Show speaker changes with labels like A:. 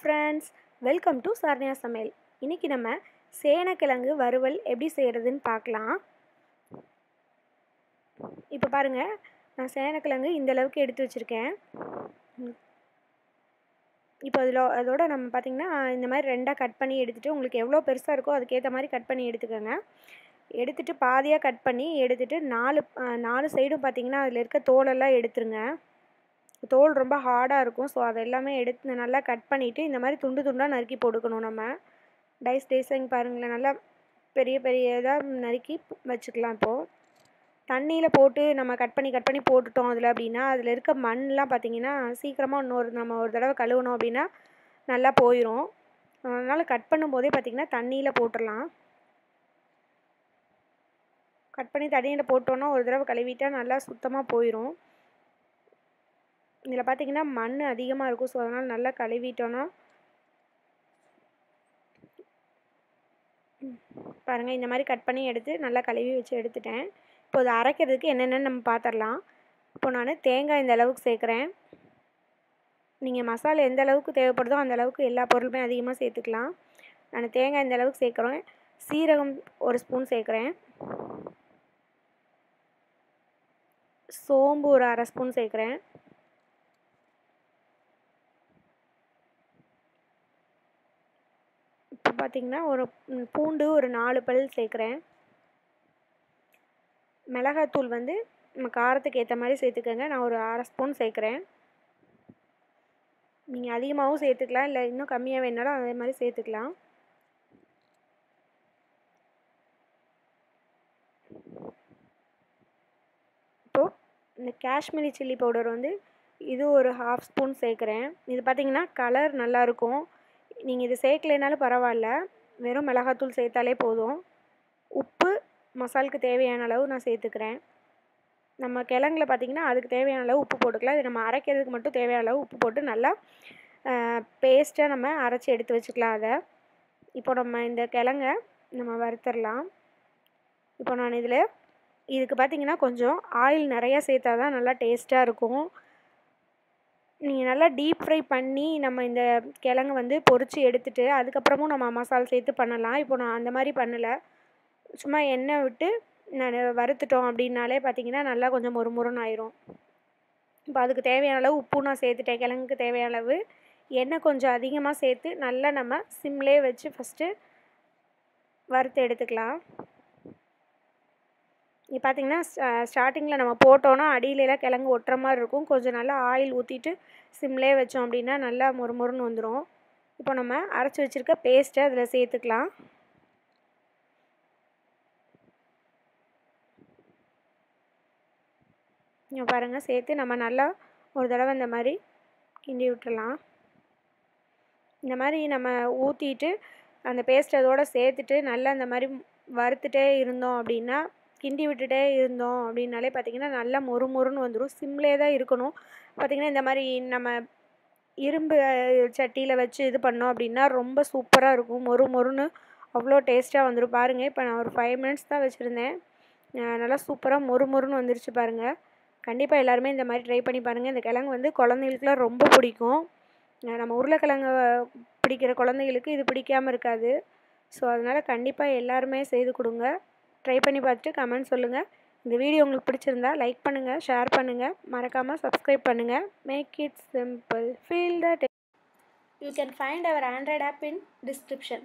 A: Friends, welcome to Saranya சமையல். இன்றைக்கி நம்ம சேனக்கிழங்கு வறுவல் எப்படி செய்கிறதுன்னு பார்க்கலாம். இப்போ பாருங்கள், நான் சேனக்கிழங்கு இந்தளவுக்கு எடுத்து வச்சுருக்கேன். இப்போ அதோட நம்ம பார்த்திங்கன்னா இந்த மாதிரி ரெண்டாக கட் பண்ணி எடுத்துகிட்டு, உங்களுக்கு எவ்வளோ பெருசாக இருக்கோ அதுக்கேற்ற மாதிரி கட் பண்ணி எடுத்துக்கோங்க. எடுத்துகிட்டு பாதியாக கட் பண்ணி எடுத்துகிட்டு நாலு சைடும் பார்த்திங்கன்னா அதில் இருக்க தோலெல்லாம் எடுத்துருங்க. தோல் ரொம்ப ஹார்டாக இருக்கும். ஸோ அதெல்லாமே எடுத்து நல்லா கட் பண்ணிவிட்டு இந்த மாதிரி துண்டு துண்டாக நறுக்கி போட்டுக்கணும். நம்ம டைஸிங் பாருங்களேன், நல்லா பெரிய பெரிய இதாக நறுக்கி வச்சுக்கலாம். இப்போது தண்ணியில் போட்டு நம்ம கட் பண்ணி போட்டுட்டோம் அதில் அப்படின்னா அதில் இருக்க மண்ணெலாம் பார்த்திங்கன்னா சீக்கிரமாக நம்ம ஒரு தடவை கழுவணும் அப்படின்னா நல்லா போயிடும். அதனால் கட் பண்ணும்போதே பார்த்திங்கன்னா தண்ணியில் போட்டுடலாம். கட் பண்ணி தண்ணியில் போட்டோன்னா ஒரு தடவை கழுவிட்டால் நல்லா சுத்தமாக போயிடும். இதில் பார்த்திங்கன்னா மண் அதிகமாக இருக்கும். ஸோ அதனால் நல்லா கழுவிட்டோன்னா பாருங்கள், இந்த மாதிரி கட் பண்ணி எடுத்து நல்லா கழுவி வச்சு எடுத்துட்டேன். இப்போ அதை அரைக்கிறதுக்கு என்னென்னு நம்ம பார்த்துடலாம். இப்போ நான் தேங்காய் இந்த அளவுக்கு சேர்க்குறேன். நீங்கள் மசாலா எந்த அளவுக்கு தேவைப்படுதோ அந்த அளவுக்கு எல்லா பொருளுமே அதிகமாக சேர்த்துக்கலாம். நான் தேங்காய் இந்த அளவுக்கு சேர்க்குறேன். சீரகம் 1 ஸ்பூன் சேர்க்குறேன். சோம்பு ஒரு 1/2 ஸ்பூன் சேர்க்குறேன். இப்போ பார்த்திங்கன்னா ஒரு பூண்டு ஒரு 4 பல் சேர்க்குறேன். மிளகாத்தூள் நம்ம காரத்துக்கு ஏற்ற மாதிரி சேர்த்துக்கோங்க. நான் ஒரு 1/2 ஸ்பூன் சேர்க்குறேன். நீங்கள் அதிகமாகவும் சேர்த்துக்கலாம், இல்லை இன்னும் கம்மியாக வேணாலும் அதே மாதிரி சேர்த்துக்கலாம். இப்போது இந்த காஷ்மீரி சில்லி பவுடர் இது ஒரு 1/2 ஸ்பூன் சேர்க்குறேன். இது பார்த்திங்கன்னா கலர் நல்லாயிருக்கும். நீங்கள் இது சேர்க்கலைனாலும் பரவாயில்ல, வெறும் மிளகாத்தூள் சேர்த்தாலே போதும். உப்பு மசாலுக்கு தேவையான அளவு நான் சேர்த்துக்கிறேன். நம்ம கிழங்குல பார்த்திங்கன்னா அதுக்கு தேவையான அளவு உப்பு போட்டுக்கலாம். இது நம்ம அரைக்கிறதுக்கு மட்டும் தேவையான அளவு உப்பு போட்டு நல்லா பேஸ்ட்டாக நம்ம அரைச்சி எடுத்து வச்சுக்கலாம். அதை இப்போ நம்ம இந்த கிழங்க நம்ம வறுத்துடலாம். இப்போ நான் இதுக்கு பார்த்திங்கன்னா கொஞ்சம் ஆயில் நிறையா சேர்த்தா தான் நல்லா டேஸ்ட்டாக இருக்கும். நீங்கள் நல்லா டீப் ஃப்ரை பண்ணி நம்ம இந்த கிழங்கு பொரித்து எடுத்துகிட்டு அதுக்கப்புறமும் நம்ம மசாலா சேர்த்து பண்ணலாம். இப்போ நான் அந்த மாதிரி பண்ணலை, சும்மா எண்ணெய் விட்டு நான் வறுத்துட்டோம் அப்படின்னாலே பார்த்திங்கன்னா நல்லா கொஞ்சம் மொறுமொறுன்னு ஆயிரும். இப்போ அதுக்கு தேவையான அளவு உப்பு நான் சேர்த்துட்டேன். கிழங்குக்கு தேவையான அளவு எண்ணெய் கொஞ்சம் அதிகமாக சேர்த்து நல்லா நம்ம சிம்லேயே வச்சு ஃபஸ்ட்டு வறுத்து எடுத்துக்கலாம். இப்போ பார்த்திங்கன்னா ஸ்டார்டிங்கில் நம்ம போட்டோன்னா அடியிலலாம் கிழங்கு ஒட்டுற மாதிரி இருக்கும். கொஞ்சம் நல்லா ஆயில் ஊற்றிட்டு சிம்லேயே வச்சோம் அப்படின்னா நல்லா மொறுமொறுன்னு வந்துடும். இப்போ நம்ம அரைச்சி வச்சுருக்க பேஸ்ட்டை அதில் சேர்த்துக்கலாம். இங்கே பாருங்கள், சேர்த்து நம்ம நல்லா ஒரு தடவை இந்த மாதிரி கிண்டி விட்டுறலாம். இந்த மாதிரி நம்ம ஊற்றிட்டு அந்த பேஸ்ட் அதோடு சேர்த்துட்டு நல்லா இந்த மாதிரி வறுத்துட்டே இருந்தோம் அப்படின்னா, கிண்டி விட்டுட்டே இருந்தோம் அப்படின்னாலே பார்த்திங்கன்னா நல்லா மொறுமொறுன்னு வந்துடும். சிம்லேயே தான் இருக்கணும். பார்த்திங்கன்னா இந்த மாதிரி நம்ம இரும்பு சட்டியில் வச்சு இது பண்ணோம் அப்படின்னா ரொம்ப சூப்பராக இருக்கும். மொறுமொறுன்னு அவ்வளோ டேஸ்ட்டாக வந்துடும். பாருங்கள், இப்போ நான் ஒரு 5 மினிட்ஸ் தான் வச்சுருந்தேன். நல்லா சூப்பராக மொறுமொறுன்னு வந்துருச்சு பாருங்கள். கண்டிப்பாக எல்லாருமே இந்த மாதிரி ட்ரை பண்ணி பாருங்கள். இந்த கிழங்கு குழந்தைகளுக்குலாம் ரொம்ப பிடிக்கும். நம்ம உருளைக்கிழங்கு பிடிக்கிற குழந்தைகளுக்கு இது பிடிக்காமல் இருக்காது. ஸோ அதனால் கண்டிப்பாக எல்லாருமே செய்து கொடுங்க. ட்ரை பண்ணி பார்த்துட்டு கமெண்ட் சொல்லுங்கள். இந்த வீடியோ உங்களுக்கு பிடிச்சிருந்தா லைக் பண்ணுங்கள், ஷேர் பண்ணுங்கள், மறக்காமல் சப்ஸ்கிரைப் பண்ணுங்கள். Make it simple, feel that. You can find our Android app in description.